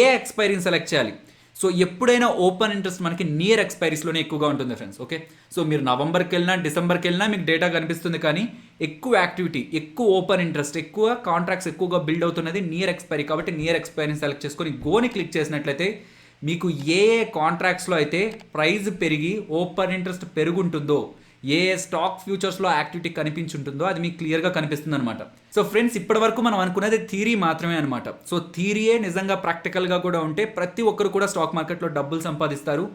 Speaker 1: ఏ ఎక్స్పైరీని సెలెక్ట్ చేయాలి. సో ఎప్పుడైనా ఓపెన్ ఇంట్రెస్ట్ మనకి నియర్ ఎక్స్పైరీస్లోనే ఎక్కువగా ఉంటుంది ఫ్రెండ్స్. ఓకే, సో మీరు నవంబర్కి వెళ్ళినా డిసెంబర్కి వెళ్ళినా మీకు డేటా కనిపిస్తుంది, కానీ ఎక్కువ యాక్టివిటీ, ఎక్కువ ఓపెన్ ఇంట్రెస్ట్, ఎక్కువ కాంట్రాక్ట్స్ ఎక్కువగా బిల్డ్ అవుతున్నది నియర్ ఎక్స్పైరీ. కాబట్టి నియర్ ఎక్స్పైరీని సెలెక్ట్ చేసుకొని గోని క్లిక్ చేసినట్లయితే మీకు ఏ కాంట్రాక్ట్స్లో అయితే ప్రైస్ పెరిగి ఓపెన్ ఇంట్రెస్ట్ పెరుగుంటుందో, ఏ స్టాక్ ఫ్యూచర్స్లో యాక్టివిటీ కనిపించుంటుందో అది మీకు క్లియర్గా కనిపిస్తుంది అనమాట. సో ఫ్రెండ్స్, ఇప్పటి వరకు మనం అనుకునేది థియరీ మాత్రమే అనమాట. సో థియరీయే నిజంగా ప్రాక్టికల్గా కూడా ఉంటే ప్రతి ఒక్కరు కూడా స్టాక్ మార్కెట్లో డబ్బులు సంపాదిస్తారు.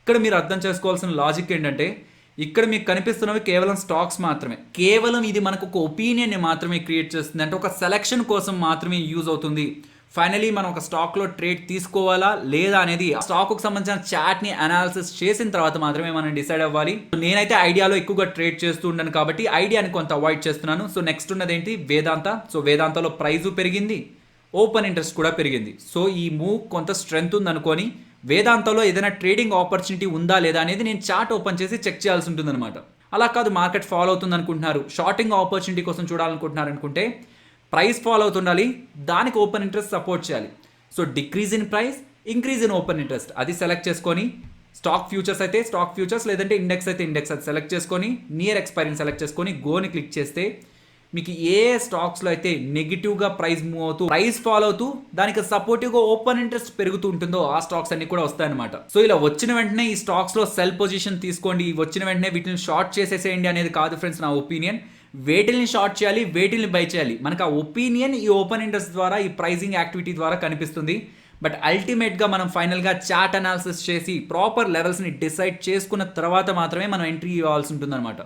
Speaker 1: ఇక్కడ మీరు అర్థం చేసుకోవాల్సిన లాజిక్ ఏంటంటే, ఇక్కడ మీకు కనిపిస్తున్నవి కేవలం స్టాక్స్ మాత్రమే. కేవలం ఇది మనకు ఒక ఒపీనియన్ని మాత్రమే క్రియేట్ చేస్తుంది, అంటే ఒక సెలక్షన్ కోసం మాత్రమే యూజ్ అవుతుంది. ఫైనలీ మనం ఒక స్టాక్లో ట్రేడ్ తీసుకోవాలా లేదా అనేది స్టాక్కు సంబంధించిన చార్ట్ని అనాలిసిస్ చేసిన తర్వాత మాత్రమే మనం డిసైడ్ అవ్వాలి. నేనైతే ఐడియాలో ఎక్కువగా ట్రేడ్ చేస్తూ ఉన్నాను కాబట్టి ఐడియాని కొంత అవాయిడ్ చేస్తున్నాను. సో నెక్స్ట్ ఉన్నది ఏంటి, వేదాంత. సో వేదాంతలో ప్రైజు పెరిగింది, ఓపెన్ ఇంట్రెస్ట్ కూడా పెరిగింది. సో ఈ మూవ్ కొంత స్ట్రెంగ్త్ ఉందనుకొని వేదాంతలో ఏదైనా ట్రేడింగ్ ఆపర్చునిటీ ఉందా లేదా అనేది నేను చార్ట్ ఓపెన్ చేసి చెక్ చేయాల్సి ఉంటుంది అనమాట. అలా కాదు, మార్కెట్ ఫాలో అవుతుంది అనుకుంటున్నారు, షార్టింగ్ ఆపర్చునిటీ కోసం చూడాలనుకుంటున్నారు అనుకుంటే ప్రైస్ ఫాలో అవుతుండాలి, దానికి ఓపెన్ ఇంట్రెస్ట్ సపోర్ట్ చేయాలి. So decrease in price, increase in open interest అది సెలెక్ట్ చేసుకొని, స్టాక్ ఫ్యూచర్స్ అయితే స్టాక్ ఫ్యూచర్స్, లేదంటే ఇండెక్స్ అయితే ఇండెక్స్ అది సెలెక్ట్ చేసుకొని నియర్ ఎక్స్పైరీని సెలెక్ట్ చేసుకొని గోని క్లిక్ చేస్తే మీకు ఏ స్టాక్స్లో అయితే నెగిటివ్గా ప్రైస్ మూవ్ అవుతూ ప్రైస్ ఫాలో అవుతూ దానికి సపోర్టివ్గా ఓపెన్ ఇంట్రెస్ట్ పెరుగుతూ ఉంటుందో ఆ స్టాక్స్ అన్ని కూడా వస్తాయన్నమాట. సో ఇలా వచ్చిన వెంటనే ఈ స్టాక్స్లో సెల్ పొజిషన్ తీసుకోండి, వచ్చిన వెంటనే వీటిని షార్ట్ చేసేసేయండి అనేది కాదు ఫ్రెండ్స్ నా ఒపీనియన్. వేటిల్ని షార్ట్ చేయాలి, వేటిల్ని బై చేయాలి, మనకు ఆ ఒపీనియన్ ఈ ఓపెన్ ఇంట్రెస్ట్ ద్వారా, ఈ ప్రైజింగ్ యాక్టివిటీ ద్వారా కనిపిస్తుంది. బట్ అల్టిమేట్గా మనం ఫైనల్గా చార్ట్ అనాలిసిస్ చేసి ప్రాపర్ లెవెల్స్ని డిసైడ్ చేసుకున్న తర్వాత మాత్రమే మనం ఎంట్రీ ఇవ్వాల్సి ఉంటుందన్నమాట.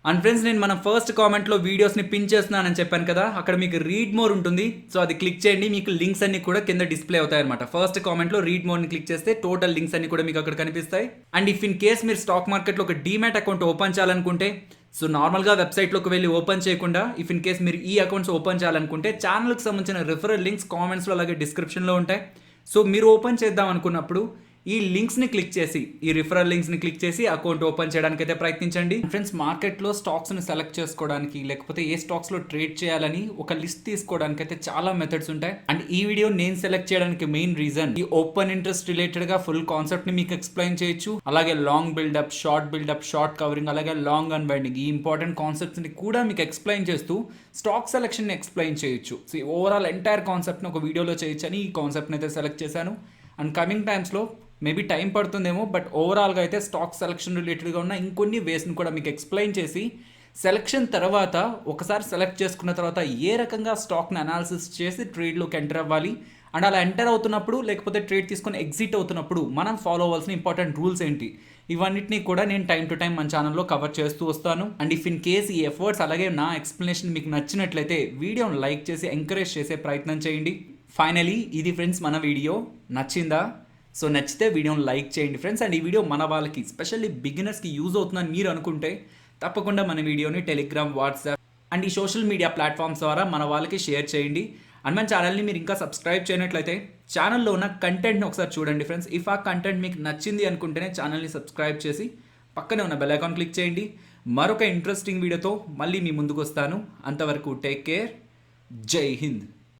Speaker 1: అండ్ ఫ్రెండ్స్, నేను మన ఫస్ట్ కామెంట్లో వీడియోస్ని పిన్ చేస్తున్నానని చెప్పాను కదా, అక్కడ మీకు రీడ్ మోర్ ఉంటుంది. సో అది క్లిక్ చేయండి, మీకు లింక్స్ అన్ని కూడా కింద డిస్ప్లే అవుతాయి అనమాట. ఫస్ట్ కామెంట్లో రీడ్ మోర్ని క్లిక్ చేస్తే టోటల్ లింక్స్ అన్ని కూడా మీకు అక్కడ కనిపిస్తాయి. అండ్ ఇఫ్ ఇన్ కేస్ మీరు స్టాక్ మార్కెట్లో ఒక డీమ్యాట్ అకౌంట్ ఓపెన్ చేయాలనుకుంటే, సో నార్మల్గా వెబ్సైట్లోకి వెళ్ళి ఓపెన్ చేయకుండా ఇఫ్ ఇన్ కేస్ మీరు ఈ అకౌంట్స్ ఓపెన్ చేయాలనుకుంటే ఛానల్కి సంబంధించిన రిఫరల్ లింక్స్ కామెంట్స్లో అలాగే డిస్క్రిప్షన్లో ఉంటాయి. సో మీరు ఓపెన్ చేద్దాం అనుకున్నప్పుడు ఈ లింక్స్ని క్లిక్ చేసి, ఈ రిఫరల్ లింక్స్ని క్లిక్ చేసి అకౌంట్ ఓపెన్ చేయడానికి అయితే ప్రయత్నించండి. ఫ్రెండ్స్, మార్కెట్లో స్టాక్స్ని సెలెక్ట్ చేసుకోవడానికి లేకపోతే ఏ స్టాక్స్లో ట్రేడ్ చేయాలని ఒక లిస్ట్ తీసుకోవడానికి అయితే చాలా మెథడ్స్ ఉంటాయి. అండ్ ఈ వీడియో నేను సెలెక్ట్ చేయడానికి మెయిన్ రీజన్ ఈ ఓపెన్ ఇంట్రెస్ట్ రిలేటెడ్గా ఫుల్ కాన్సెప్ట్ని మీకు ఎక్స్ప్లెయిన్ చేయొచ్చు. అలాగే లాంగ్ బిల్డప్, షార్ట్ కవరింగ్, అలాగే లాంగ్ అన్వైండింగ్, ఈ ఇంపార్టెంట్ కాన్సెప్ట్స్ని కూడా మీకు ఎక్స్ప్లెయిన్ చేస్తూ స్టాక్ సెలెక్షన్ని ఎక్స్ప్లెయిన్ చేయొచ్చు. సో ఓవరాల్ ఎంటైర్ కాన్సెప్ట్ని ఒక వీడియోలో చేయొచ్చు అని ఈ కాన్సెప్ట్ని అయితే సెలెక్ట్ చేశాను. అండ్ కమింగ్ టైమ్స్లో మేబీ టైం పడుతుందేమో, బట్ ఓవరాల్గా అయితే స్టాక్ సెలెక్షన్ రిలేటెడ్గా ఉన్న ఇంకొన్ని వేస్ని కూడా మీకు ఎక్స్ప్లెయిన్ చేసి, సెలెక్షన్ తర్వాత ఒకసారి సెలెక్ట్ చేసుకున్న తర్వాత ఏ రకంగా స్టాక్ని అనాలిసిస్ చేసి ట్రేడ్లోకి ఎంటర్ అవ్వాలి, అండ్ అలా ఎంటర్ అవుతున్నప్పుడు లేకపోతే ట్రేడ్ తీసుకొని ఎగ్జిట్ అవుతున్నప్పుడు మనం ఫాలో అవ్వాల్సిన ఇంపార్టెంట్ రూల్స్ ఏంటి, ఇవన్నిటిని కూడా నేను టైం టు టైం మన ఛానల్లో కవర్ చేస్తూ వస్తాను. అండ్ ఇఫ్ ఇన్ కేస్ ఈ ఎఫర్ట్స్ అలాగే నా ఎక్స్ప్లెనేషన్ మీకు నచ్చినట్లయితే వీడియోని లైక్ చేసి ఎంకరేజ్ చేసే ప్రయత్నం చేయండి. ఫైనలీ ఇది ఫ్రెండ్స్ మన వీడియో నచ్చిందా? సో నచ్చితే వీడియోని లైక్ చేయండి ఫ్రెండ్స్. అండ్ ఈ వీడియో మన వాళ్ళకి స్పెషల్లీ బిగినర్స్కి యూజ్ అవుతుందని మీరు అనుకుంటే తప్పకుండా మన వీడియోని టెలిగ్రామ్, వాట్సాప్ అండ్ ఈ సోషల్ మీడియా ప్లాట్ఫామ్స్ ద్వారా మన వాళ్ళకి షేర్ చేయండి. అండ్ మన ఛానల్ని మీరు ఇంకా సబ్స్క్రైబ్ చేయనట్లయితే ఛానల్లో ఉన్న కంటెంట్ని ఒకసారి చూడండి ఫ్రెండ్స్. ఇఫ్ ఆ కంటెంట్ మీకు నచ్చింది అనుకుంటేనే ఛానల్ని సబ్స్క్రైబ్ చేసి పక్కనే ఉన్న బెల్ ఐకాన్ క్లిక్ చేయండి. మరొక ఇంట్రెస్టింగ్ వీడియోతో మళ్ళీ మీ ముందుకు వస్తాను. అంతవరకు టేక్ కేర్. జై హింద్.